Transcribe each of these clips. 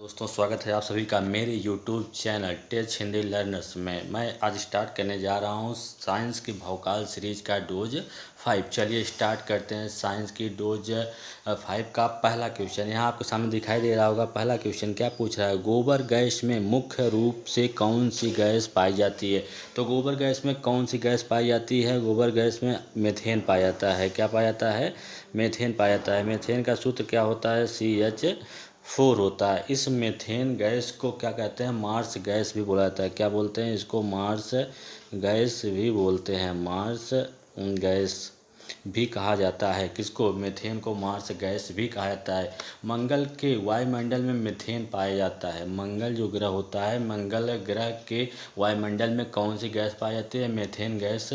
दोस्तों, स्वागत है आप सभी का मेरे YouTube चैनल टेच हिंदी लर्नर्स में। मैं आज स्टार्ट करने जा रहा हूं साइंस की भौकाल सीरीज़ का डोज 5। चलिए स्टार्ट करते हैं साइंस की डोज 5 का पहला क्वेश्चन। यहाँ आपके सामने दिखाई दे रहा होगा। पहला क्वेश्चन क्या पूछ रहा है, गोबर गैस में मुख्य रूप से कौन सी गैस पाई जाती है। तो गोबर गैस में कौन सी गैस पाई जाती है? गोबर गैस में मेथेन पाया जाता है। क्या पाया जाता है? मेथेन पाया जाता है। मेथेन का सूत्र क्या होता है? CH4 होता है। इस मेथेन गैस को क्या कहते हैं? मार्स गैस भी बोला जाता है। क्या बोलते हैं इसको? मार्स गैस भी बोलते हैं। मार्स गैस भी कहा जाता है। किसको? मेथेन को मार्स गैस भी कहा जाता है। मंगल के वायुमंडल में मेथेन पाया जाता है। मंगल जो ग्रह होता है, मंगल ग्रह के वायुमंडल में कौन सी गैस पाई जाती है? मेथेन गैस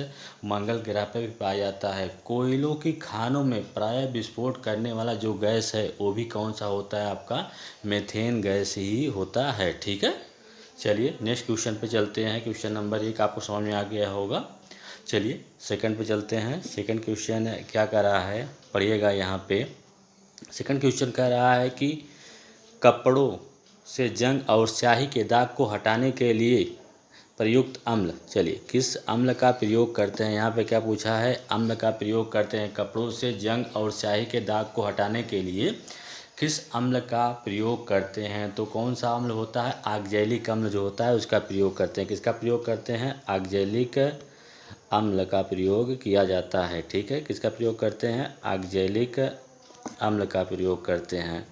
मंगल ग्रह पर भी पाया जाता है। कोयलों की खानों में प्राय विस्फोट करने वाला जो गैस है वो भी कौन सा होता है? आपका मेथेन गैस ही होता है। ठीक है, चलिए नेक्स्ट क्वेश्चन पे चलते हैं। क्वेश्चन नंबर 1 आपको समझ में आ गया होगा। चलिए सेकंड पे चलते हैं। सेकंड क्वेश्चन क्या कर रहा है, पढ़िएगा यहाँ पे। सेकंड क्वेश्चन कह रहा है कि कपड़ों से जंग और स्याही के दाग को हटाने के लिए प्रयुक्त अम्ल। चलिए किस अम्ल का प्रयोग करते हैं? यहाँ पे क्या पूछा है? अम्ल का प्रयोग करते हैं। कपड़ों से जंग और स्याही के दाग को हटाने के लिए किस अम्ल का प्रयोग करते हैं? तो कौन सा अम्ल होता है? ऑक्जेलिक अम्ल जो होता है उसका प्रयोग करते हैं। किसका प्रयोग करते हैं? ऑक्जेलिक अम्ल का प्रयोग किया जाता है। ठीक है, किसका प्रयोग करते हैं? ऑक्जेलिक अम्ल का प्रयोग करते हैं।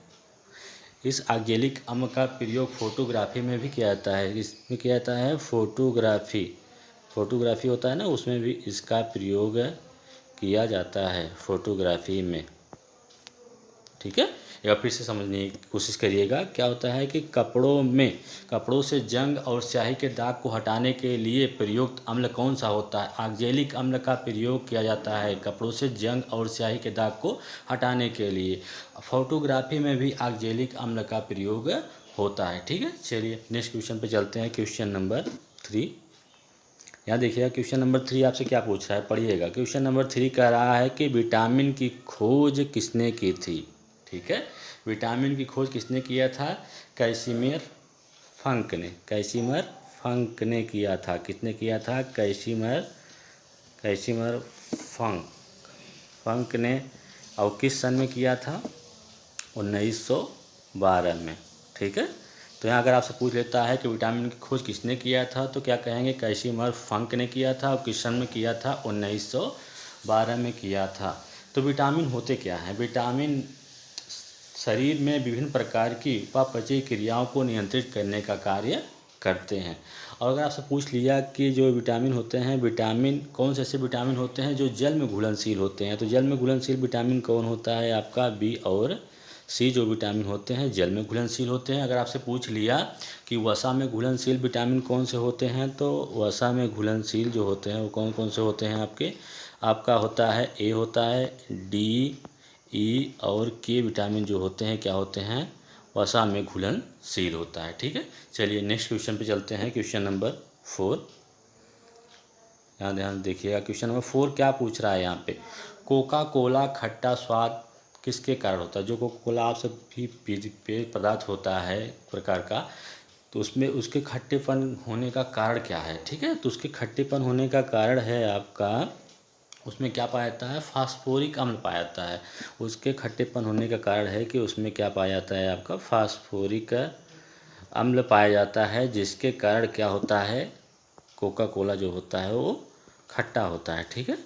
इस ऑक्जेलिक अम्ल का प्रयोग फोटोग्राफी में भी किया जाता है। इसमें किया जाता है फोटोग्राफी होता है ना, उसमें भी इसका प्रयोग किया जाता है, फोटोग्राफी में। ठीक है, या फिर से समझने की कोशिश करिएगा। क्या होता है कि कपड़ों से जंग और स्याही के दाग को हटाने के लिए प्रयुक्त अम्ल कौन सा होता है? ऑक्जेलिक अम्ल का प्रयोग किया जाता है कपड़ों से जंग और स्याही के दाग को हटाने के लिए। फोटोग्राफी में भी ऑक्जेलिक अम्ल का प्रयोग होता है। ठीक है, चलिए नेक्स्ट क्वेश्चन पे चलते हैं। Question number 3। यहाँ देखिएगा, क्वेश्चन नंबर 3 आपसे क्या पूछ रहा है, पढ़िएगा। क्वेश्चन नंबर 3 कह रहा है कि विटामिन की खोज किसने की थी? ठीक है, विटामिन की खोज किसने किया था? कैसिमिर फंक ने। कैसिमिर फंक ने किया था। किसने किया था? कैसिमिर फंक ने। और किस सन में किया था? 1912 में। ठीक है, तो यहाँ अगर आपसे पूछ लेता है कि विटामिन की खोज किसने किया था, तो क्या कहेंगे? कैसिमिर फंक ने किया था। और किस सन में किया था? 1912 में किया था। तो विटामिन होते क्या हैं? विटामिन शरीर में विभिन्न प्रकार की उपापचयी क्रियाओं को नियंत्रित करने का कार्य करते हैं। और अगर आपसे पूछ लिया कि जो विटामिन होते हैं, विटामिन कौन से ऐसे विटामिन होते हैं जो जल में घुलनशील होते हैं, तो जल में घुलनशील विटामिन कौन होता है? आपका B और C जो विटामिन होते हैं जल में घुलनशील होते हैं। अगर आपसे पूछ लिया कि वसा में घुलनशील विटामिन कौन से होते हैं, तो वसा में घुलनशील जो होते हैं वो कौन कौन से होते हैं आपके? आपका होता है A होता है, D, E और K विटामिन जो होते हैं क्या होते हैं? वसा में घुलनशील होता है। ठीक है, चलिए नेक्स्ट क्वेश्चन पे चलते हैं। Question number 4। यहाँ ध्यान देखिएगा। क्वेश्चन नंबर 4 क्या पूछ रहा है यहाँ पे? कोका कोला खट्टा स्वाद किसके कारण होता है? जो कोका कोला आप सब भी पेय पदार्थ होता है प्रकार का, तो उसमें उसके खट्टेपन होने का कारण क्या है? ठीक है, तो उसके खट्टेपन होने का कारण है आपका, उसमें क्या पाया जाता है? फास्फोरिक अम्ल पाया जाता है। उसके खट्टेपन होने का कारण है कि उसमें क्या पाया जाता है? आपका फास्फोरिक अम्ल पाया जाता है, जिसके कारण क्या होता है? कोका कोला जो होता है वो खट्टा होता है। ठीक है,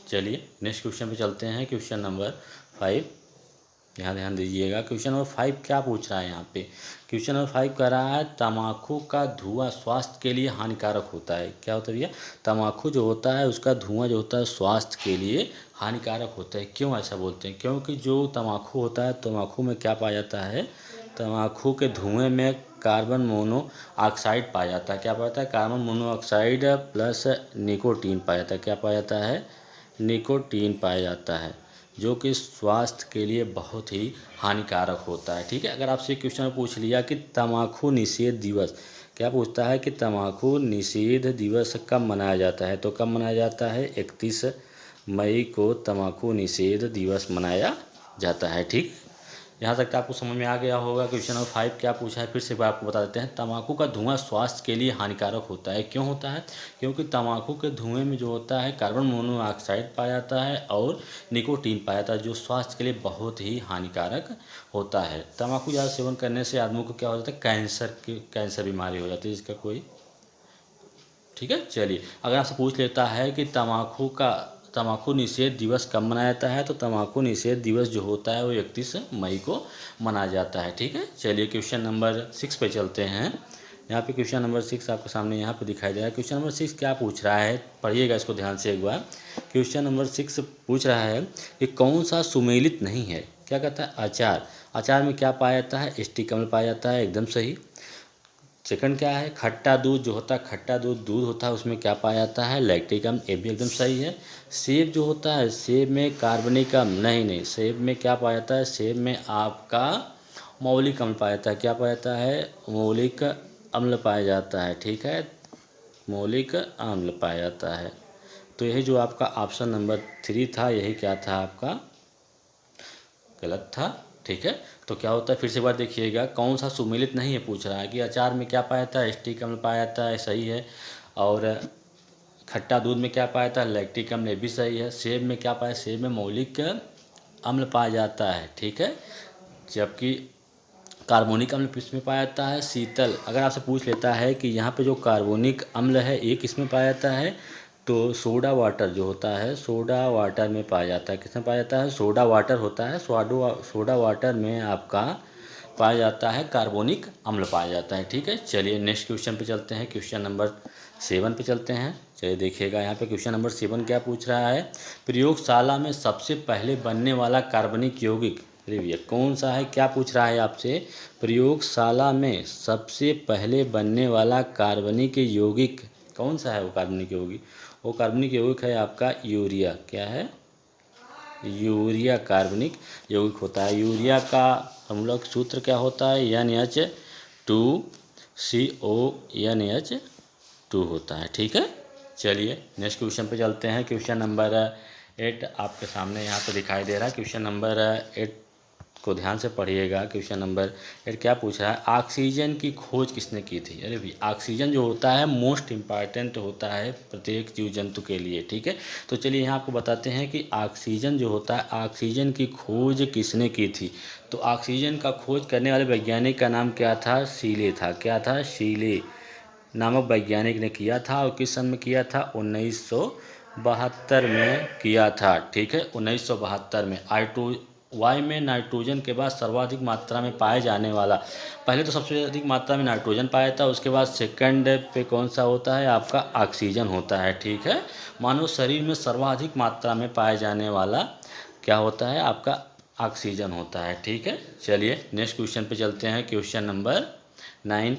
चलिए नेक्स्ट क्वेश्चन पे चलते हैं। Question number 5। यहाँ ध्यान दीजिएगा। क्वेश्चन नंबर 5 क्या पूछ रहा है यहाँ पे? क्वेश्चन नंबर 5 कह रहा है तम्बाकू का धुआं स्वास्थ्य के लिए हानिकारक होता है। क्या होता है भैया? तम्बाकू जो होता है उसका धुआं जो होता है स्वास्थ्य के लिए हानिकारक होता है। क्यों ऐसा बोलते हैं? क्योंकि जो तम्बाकू होता है, तम्बाकू में क्या पाया जाता है? तम्बाकू के धुएं में कार्बन मोनोऑक्साइड पाया जाता है। क्या पाया जाता है? कार्बन मोनोऑक्साइड प्लस निकोटीन पाया जाता है। क्या पाया जाता है? निकोटीन पाया जाता है, जो कि स्वास्थ्य के लिए बहुत ही हानिकारक होता है। ठीक है, अगर आपसे क्वेश्चन पूछ लिया कि तम्बाकू निषेध दिवस, क्या पूछता है कि तम्बाकू निषेध दिवस कब मनाया जाता है? तो कब मनाया जाता है? 31 मई को तम्बाकू निषेध दिवस मनाया जाता है। ठीक, यहाँ तक तो आपको समझ में आ गया होगा। क्वेश्चन नंबर 5 क्या पूछा है, फिर से एक बार आपको बता देते हैं। तंबाकू का धुआं स्वास्थ्य के लिए हानिकारक होता है। क्यों होता है? क्योंकि तंबाकू के धुएं में जो होता है कार्बन मोनोऑक्साइड पाया जाता है और निकोटीन पाया जाता है, जो स्वास्थ्य के लिए बहुत ही हानिकारक होता है। तंबाकू ज़्यादा सेवन करने से आदमी को क्या हो जाता है, कैंसर बीमारी हो जाती है, इसका कोई, ठीक है। चलिए, अगर आपसे पूछ लेता है कि तंबाकू निषेध दिवस कब मनाया जाता है, तो तंबाकू निषेध दिवस जो होता है वो 31 मई को मनाया जाता है, ठीक है। चलिए क्वेश्चन नंबर 6 पे चलते हैं। यहाँ पे क्वेश्चन नंबर 6 आपके सामने यहाँ पे दिखाई दे रहा है। क्वेश्चन नंबर 6 क्या पूछ रहा है, पढ़िएगा इसको ध्यान से एक बार। क्वेश्चन नंबर 6 पूछ रहा है कि कौन सा सुमेलित नहीं है। क्या कहता है? अचार। अचार में क्या पाया जाता है? स्टिक अम्ल पाया जाता है, एकदम सही। सेकंड क्या है? खट्टा दूध जो होता है, खट्टा दूध होता है, उसमें क्या पाया जाता है? लैक्टिक अम्ल, ये भी एकदम सही है। सेब जो होता है, सेब में कार्बनिक अम्ल, नहीं, सेब में क्या पाया जाता है? सेब में आपका मौलिक अम्ल पाया जाता है। क्या पाया जाता है? मौलिक अम्ल पाया जाता है, ठीक है, मौलिक अम्ल पाया जाता है। तो यही जो आपका ऑप्शन नंबर 3 था, यही क्या था आपका? गलत था, ठीक है। तो क्या होता है, फिर से एक बार देखिएगा, कौन सा सुमेलित नहीं है पूछ रहा है कि अचार में क्या पाया जाता है? स्टिक अम्ल पाया जाता है, सही है। और खट्टा दूध में क्या पाया जाता है? लैक्टिक अम्ल, ये भी सही है। सेब में क्या पाया? सेब में मौलिक अम्ल पाया जाता है, ठीक है। जबकि कार्बोनिक अम्ल किसमें पाया जाता है? शीतल। अगर आपसे पूछ लेता है कि यहाँ पे जो कार्बोनिक अम्ल है ये किसमें पाया जाता है, तो सोडा वाटर जो होता है, सोडा वाटर में पाया जाता है। किसमें पाया जाता है? सोडा वाटर होता है, सोडा वाटर में आपका पाया जाता है कार्बोनिक अम्ल पाया जाता है, ठीक है। चलिए नेक्स्ट क्वेश्चन पे चलते हैं। क्वेश्चन नंबर 7 पे चलते हैं। चलिए देखिएगा, यहाँ पे क्वेश्चन नंबर 7 क्या पूछ रहा है। प्रयोगशाला में सबसे पहले बनने वाला कार्बनिक यौगिक, अरे भैया कौन सा है? क्या पूछ रहा है आपसे? प्रयोगशाला में सबसे पहले बनने वाला कार्बनिक यौगिक कौन सा है? वो कार्बनिक यौगिक, वो कार्बनिक यौगिक है आपका यूरिया। क्या है? यूरिया कार्बनिक यौगिक होता है। यूरिया का हम लोग सूत्र क्या होता है? NH2CO होता है, ठीक है। चलिए नेक्स्ट क्वेश्चन पे चलते हैं। क्वेश्चन नंबर 8 आपके सामने यहाँ पे दिखाई दे रहा है। क्वेश्चन नंबर 8 को ध्यान से पढ़िएगा। क्वेश्चन नंबर 8 क्या पूछ रहा है? ऑक्सीजन की खोज किसने की थी? अरे भाई, ऑक्सीजन जो होता है मोस्ट इम्पॉर्टेंट होता है प्रत्येक जीव जंतु के लिए, ठीक है। तो चलिए यहाँ आपको बताते हैं कि ऑक्सीजन जो होता है, ऑक्सीजन की खोज किसने की थी। तो ऑक्सीजन का खोज करने वाले वैज्ञानिक का नाम क्या था? शीले था। क्या था? शीले नामक वैज्ञानिक ने किया था। और किस सन में किया था? 1972 में किया था, ठीक है, 1972 में। वायु में नाइट्रोजन के बाद सर्वाधिक मात्रा में पाए जाने वाला, पहले तो सबसे अधिक मात्रा में नाइट्रोजन पाया था, उसके बाद सेकंड पे कौन सा होता है? आपका ऑक्सीजन होता है, ठीक है। मानव शरीर में सर्वाधिक मात्रा में पाए जाने वाला क्या होता है? आपका ऑक्सीजन होता है, ठीक है। चलिए नेक्स्ट क्वेश्चन पे चलते हैं। क्वेश्चन नंबर 9,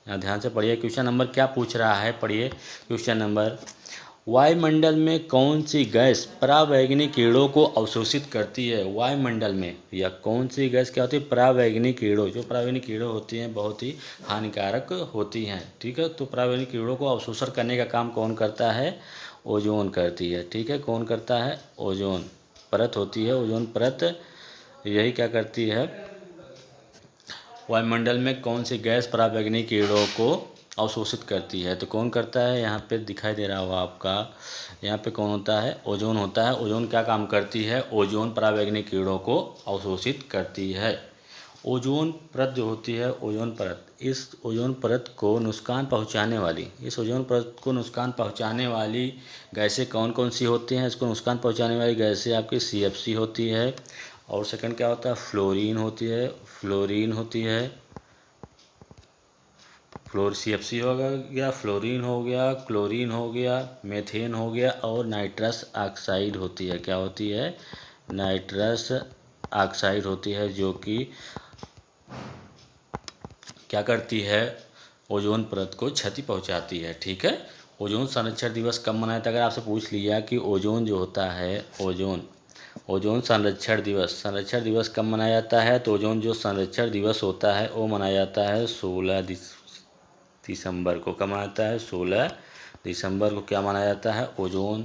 ध्यान से पढ़िए। क्वेश्चन नंबर क्या पूछ रहा है, पढ़िए। क्वेश्चन नंबर, वायुमंडल में कौन सी गैस परावैंगनी किरणों को अवशोषित करती है? वायुमंडल में या कौन सी गैस क्या होती है? परावैंगनी किरणों। जो परावैंगनी किरणें होती हैं बहुत ही हानिकारक होती हैं, ठीक है। तो परावैंगनी किरणों को अवशोषण करने का काम कौन करता है? ओजोन करती है, ठीक है। कौन करता है? ओजोन परत होती है, ओजोन परत यही क्या करती है? वायुमंडल में कौन सी गैस परावैंगनी किरणों को अवशोषित करती है? तो कौन करता है? यहाँ पे दिखाई दे रहा होगा आपका, यहाँ पे कौन होता है? ओजोन होता है। ओजोन क्या काम करती है? ओजोन परावैंगनी किरणों को अवशोषित करती है। ओजोन परत जो होती है, ओजोन परत, इस ओजोन परत को नुकसान पहुँचाने वाली गैसें कौन कौन सी होती हैं? इसको नुकसान पहुँचाने वाली गैसें आपकी CFC होती है। और सेकंड क्या होता है? फ्लोरीन होती है, CFC हो गया, फ्लोरीन हो गया, क्लोरीन हो गया, मेथेन हो गया, और नाइट्रस ऑक्साइड होती है। क्या होती है? नाइट्रस ऑक्साइड होती है, जो कि क्या करती है? ओजोन परत को क्षति पहुंचाती है, ठीक है। ओजोन संरक्षण दिवस कब मनाया था? अगर आपसे पूछ लिया कि ओजोन जो होता है, ओजोन संरक्षण दिवस कब मनाया जाता है, तो ओजोन जो संरक्षण दिवस होता है वो मनाया जाता है 16 दिसंबर को। कब मनाया जाता है? 16 दिसंबर को क्या मनाया जाता है? ओजोन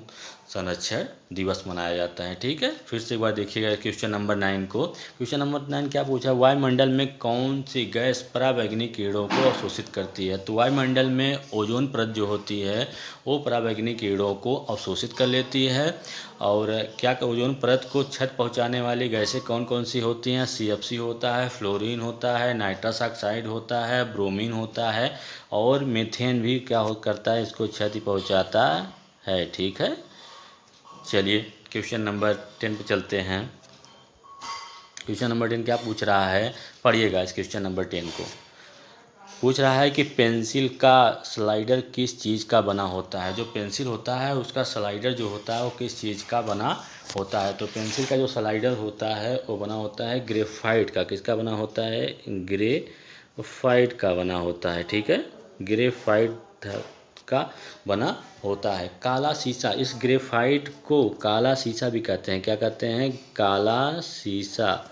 संरक्षण दिवस मनाया जाता है। ठीक है, फिर से एक बार देखिएगा क्वेश्चन नंबर 9 को। क्वेश्चन नंबर 9 क्या पूछा, वायुमंडल में कौन सी गैस पराबैंगनी किरणों को अवशोषित करती है। तो वायुमंडल में ओजोन परत जो होती है वो पराबैंगनी किरणों को अवशोषित कर लेती है। और क्या ओजोन परत को क्षत पहुंचाने वाली गैसें कौन कौन सी होती हैं, CFC होता है, फ्लोरीन होता है, नाइट्रस ऑक्साइड होता है, ब्रोमीन होता है, और मीथेन भी क्या करता है, इसको क्षति पहुंचाता है। ठीक है, चलिए क्वेश्चन नंबर 10 पे चलते हैं। क्वेश्चन नंबर 10 क्या पूछ रहा है, पढ़िएगा इस क्वेश्चन नंबर 10 को। पूछ रहा है कि पेंसिल का स्लाइडर किस चीज़ का बना होता है। जो पेंसिल होता है उसका स्लाइडर जो होता है वो किस चीज़ का बना होता है। तो पेंसिल का जो स्लाइडर होता है वो बना होता है ग्रेफाइट का। किसका बना होता है, ग्रेफाइट का बना होता है। ठीक है, ग्रेफाइट का बना होता है। काला शीशा, इस ग्रेफाइट को काला शीशा भी कहते हैं। क्या कहते हैं, काला शीशा।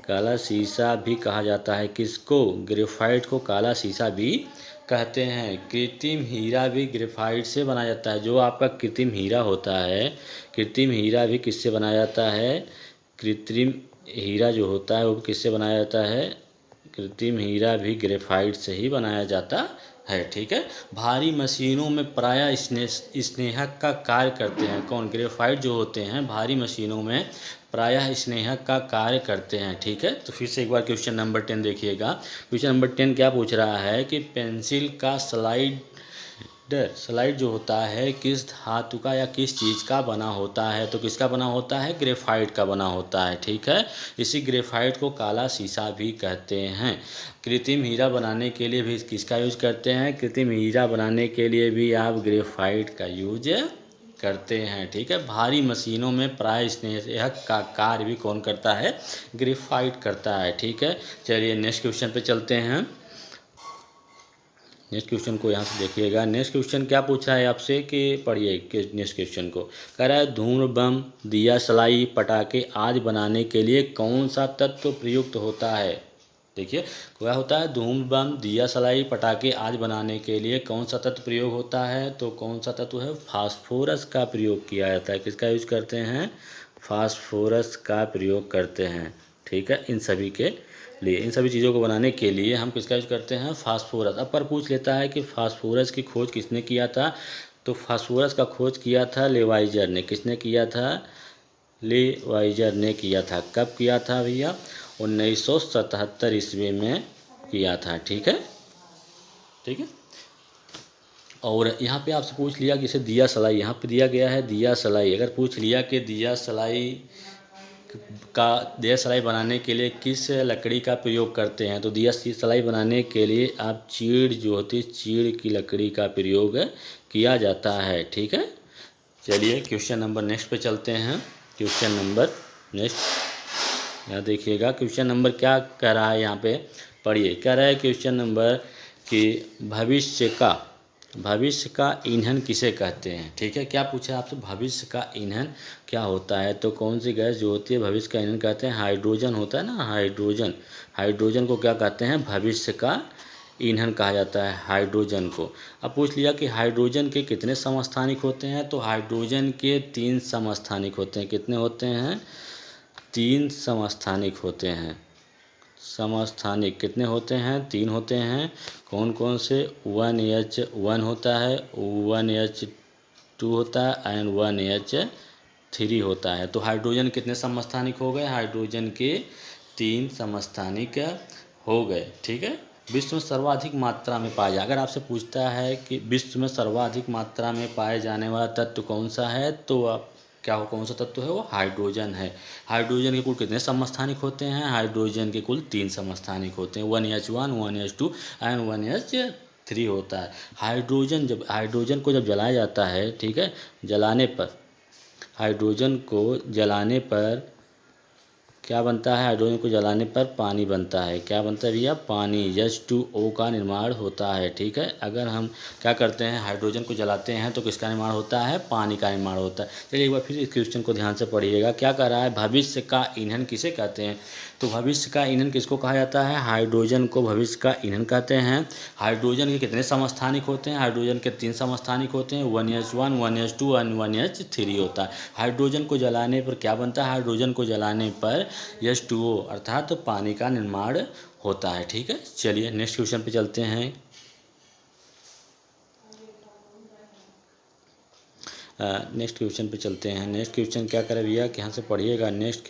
काला शीशा भी कहा जाता है किसको, ग्रेफाइट को काला शीशा भी कहते हैं। कृत्रिम हीरा भी ग्रेफाइट से बनाया जाता है। जो आपका कृत्रिम हीरा होता है, कृत्रिम हीरा भी किससे बनाया जाता है, कृत्रिम हीरा जो होता है वो किससे बनाया जाता है, कृत्रिम हीरा भी ग्रेफाइट से ही बनाया जाता है। ठीक है, भारी मशीनों में प्रायः स्नेहक का कार्य करते हैं कौन, ग्रेफाइट जो होते हैं भारी मशीनों में प्रायः स्नेहक का कार्य करते हैं। ठीक है, तो फिर से एक बार क्वेश्चन नंबर 10 देखिएगा। क्वेश्चन नंबर 10 क्या पूछ रहा है कि पेंसिल का स्लाइड जो होता है किस धातु का या किस चीज़ का बना होता है। तो किसका बना होता है, ग्रेफाइट का बना होता है। ठीक है, इसी ग्रेफाइट को काला शीशा भी कहते हैं। कृत्रिम हीरा बनाने के लिए भी किसका यूज करते हैं, कृत्रिम हीरा बनाने के लिए भी आप ग्रेफाइट का यूज करते हैं। ठीक है, भारी मशीनों में प्राय स्नेहक का कार्य भी कौन करता है, ग्रेफाइट करता है। ठीक है, चलिए नेक्स्ट क्वेश्चन पे चलते हैं। नेक्स्ट क्वेश्चन को यहाँ से देखिएगा। नेक्स्ट क्वेश्चन क्या पूछा है आपसे कि पढ़िए नेक्स्ट क्वेश्चन को। कह रहा है धूम्र बम, दिया सलाई, पटाखे आदि बनाने के लिए कौन सा तत्व प्रयुक्त होता है। देखिए क्या होता है, धूम्र बम, दिया सलाई, पटाखे आदि बनाने के लिए कौन सा तत्व प्रयोग होता है। तो कौन सा तत्व है, फास्फोरस का प्रयोग किया जाता है। किसका यूज करते हैं, फास्फोरस का प्रयोग करते हैं। ठीक है, इन सभी के लिए, इन सभी चीज़ों को बनाने के लिए हम किसका यूज करते हैं, फास्फोरस। अब पर पूछ लेता है कि फास्फोरस की खोज किसने किया था। तो फास्फोरस का खोज किया था लेवाइजर ने। किसने किया था, लेवाइजर ने किया था। कब किया था भैया, 1977 ईस्वी में किया था। ठीक है, ठीक है। और यहाँ पे आपसे पूछ लिया कि इसे दिया सलाई, यहाँ पे दिया गया है दिया सलाई। अगर पूछ लिया कि दिया सलाई बनाने के लिए किस लकड़ी का प्रयोग करते हैं। तो दिया सलाई बनाने के लिए आप चीड़ जो होती है, चीड़ की लकड़ी का प्रयोग किया जाता है। ठीक है, चलिए क्वेश्चन नंबर नेक्स्ट पे चलते हैं। क्वेश्चन नंबर नेक्स्ट यहाँ देखिएगा। क्वेश्चन नंबर क्या कह रहा है, यहाँ पे पढ़िए। कह रहा है क्वेश्चन नंबर कि भविष्य का ईंधन किसे कहते हैं। ठीक है, क्या पूछा आपसे, भविष्य का ईंधन क्या होता है। तो कौन सी गैस जो होती है भविष्य का ईंधन कहते हैं, हाइड्रोजन होता है ना, हाइड्रोजन। हाइड्रोजन को क्या कहते हैं, भविष्य का ईंधन कहा जाता है हाइड्रोजन को। अब पूछ लिया कि हाइड्रोजन के कितने समस्थानिक होते हैं। तो हाइड्रोजन के 3 समस्थानिक होते हैं। कितने होते हैं, 3 समस्थानिक होते हैं। समस्थानिक कितने होते हैं, 3 होते हैं। कौन कौन से, 1H1 होता है, 1H2 होता है एंड 1H3 होता है। तो हाइड्रोजन कितने समस्थानिक हो गए, हाइड्रोजन के 3 समस्थानिक हो गए। ठीक है, विश्व में सर्वाधिक मात्रा में पाया जाए। अगर आपसे पूछता है कि विश्व में सर्वाधिक मात्रा में पाए जाने वाला तत्व कौन सा है, तो आप क्या हो, कौन सा तत्व है वो, हाइड्रोजन है। हाइड्रोजन के कुल कितने समस्थानिक होते हैं, हाइड्रोजन के कुल 3 समस्थानिक होते हैं। 1H1, 1H2 एंड 1H3 होता है। हाइड्रोजन को जब जलाया जाता है, ठीक है, हाइड्रोजन को जलाने पर क्या बनता है, हाइड्रोजन को जलाने पर पानी बनता है। क्या बनता है भैया, पानी, H2O का निर्माण होता है। ठीक है, अगर हम क्या करते हैं, हाइड्रोजन को जलाते हैं तो किसका निर्माण होता है, पानी का निर्माण होता है। चलिए एक बार फिर इस क्वेश्चन को ध्यान से पढ़िएगा। क्या कह रहा है, भविष्य का ईंधन किसे कहते हैं। तो भविष्य का ईंधन किसको कहा जाता है? हाइड्रोजन को भविष्य का ईंधन कहते हैं। हाइड्रोजन के कितने समस्थानिक होते हैं? हाइड्रोजन के 3 समस्थानिक होते हैं, 1s1, 1s2 और 1s3 होता है। हाइड्रोजन को जलाने पर क्या बनता है? हाइड्रोजन को जलाने पर H2O अर्थात पानी का निर्माण होता है। ठीक है, चलिए नेक्स्ट क्वेश्चन पे चलते हैं। नेक्स्ट क्वेश्चन पे चलते हैं। नेक्स्ट क्वेश्चन क्या करे भैया कि यहाँ से पढ़िएगा। नेक्स्ट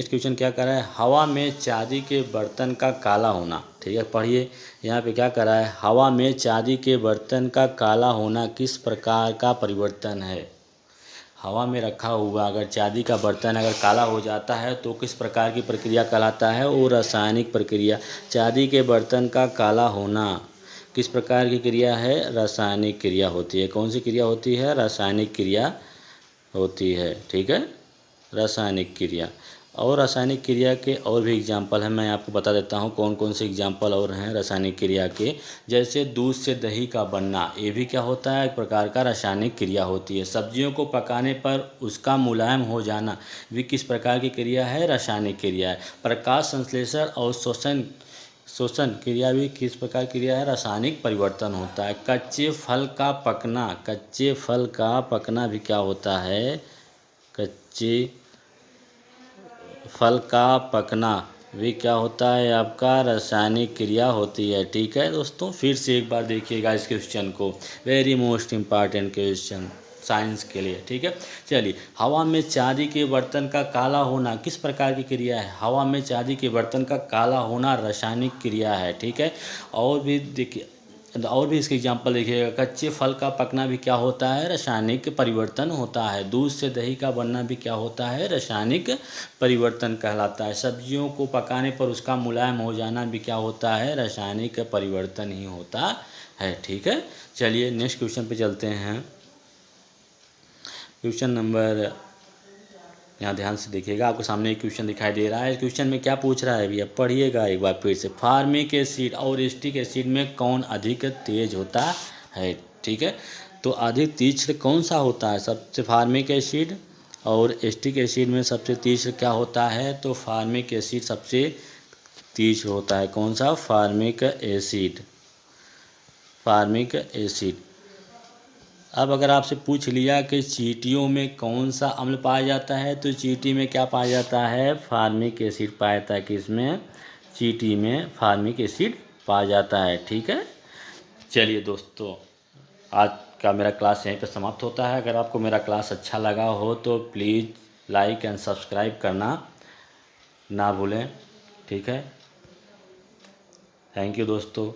क्वेश्चन क्या कर रहा है? हवा में चांदी के बर्तन का काला होना। ठीक है, पढ़िए यहाँ पे क्या कर रहा है? हवा में चांदी के बर्तन का काला होना किस प्रकार का परिवर्तन है? हवा में रखा हुआ अगर चांदी का बर्तन अगर काला हो जाता है तो किस प्रकार की प्रक्रिया कहलाता है? वो रासायनिक प्रक्रिया। चांदी के बर्तन का काला होना किस प्रकार की क्रिया है? रासायनिक क्रिया होती है। कौन सी क्रिया होती है? रासायनिक क्रिया होती है। ठीक है, रासायनिक क्रिया। और रासायनिक क्रिया के और भी एग्जाम्पल हैं, मैं आपको बता देता हूँ कौन कौन से एग्जाम्पल और हैं रासायनिक क्रिया के। जैसे दूध से दही का बनना, ये भी क्या होता है? एक प्रकार का रासायनिक क्रिया होती है। सब्जियों को पकाने पर उसका मुलायम हो जाना भी किस प्रकार की क्रिया है? रासायनिक क्रिया है। प्रकाश संश्लेषण और शोषण क्रिया भी किस प्रकार क्रिया है? रासायनिक परिवर्तन होता है। कच्चे फल का पकना भी क्या होता है? कच्चे फल का पकना भी क्या होता है? आपका रासायनिक क्रिया होती है। ठीक है दोस्तों, फिर से एक बार देखिएगा इस क्वेश्चन को, very most important question science के लिए। ठीक है, चलिए हवा में चांदी के बर्तन का काला होना किस प्रकार की क्रिया है? हवा में चांदी के बर्तन का काला होना रासायनिक क्रिया है। ठीक है, और भी देखिए, और भी इसके एग्जाम्पल देखिएगा। कच्चे फल का पकना भी क्या होता है? रासायनिक परिवर्तन होता है। दूध से दही का बनना भी क्या होता है? रासायनिक परिवर्तन कहलाता है। सब्जियों को पकाने पर उसका मुलायम हो जाना भी क्या होता है? रासायनिक परिवर्तन ही होता है। ठीक है, चलिए नेक्स्ट क्वेश्चन पे चलते हैं। क्वेश्चन नंबर, यहाँ ध्यान से देखिएगा, आपको सामने एक क्वेश्चन दिखाई दे रहा है। इस क्वेश्चन में क्या पूछ रहा है भैया? पढ़िएगा एक बार फिर से। फार्मिक एसिड और एसिटिक एसिड में कौन अधिक तेज होता है? ठीक है, तो अधिक तीक्ष्ण कौन सा होता है? सबसे फार्मिक एसिड और एसिटिक एसिड में सबसे तीक्ष्ण क्या होता है? तो फार्मिक एसिड सबसे तीक्ष्ण होता है। कौन सा? Formic acid. अब अगर आपसे पूछ लिया कि चींटियों में कौन सा अम्ल पाया जाता है, तो चींटी में क्या पाया जाता है? फार्मिक एसिड पाया जाता है। किसमें? चींटी में फार्मिक एसिड पाया जाता है। ठीक है, चलिए दोस्तों, आज का मेरा क्लास यहीं पर समाप्त होता है। अगर आपको मेरा क्लास अच्छा लगा हो तो प्लीज़ लाइक एंड सब्सक्राइब करना ना भूलें। ठीक है, थैंक यू दोस्तों।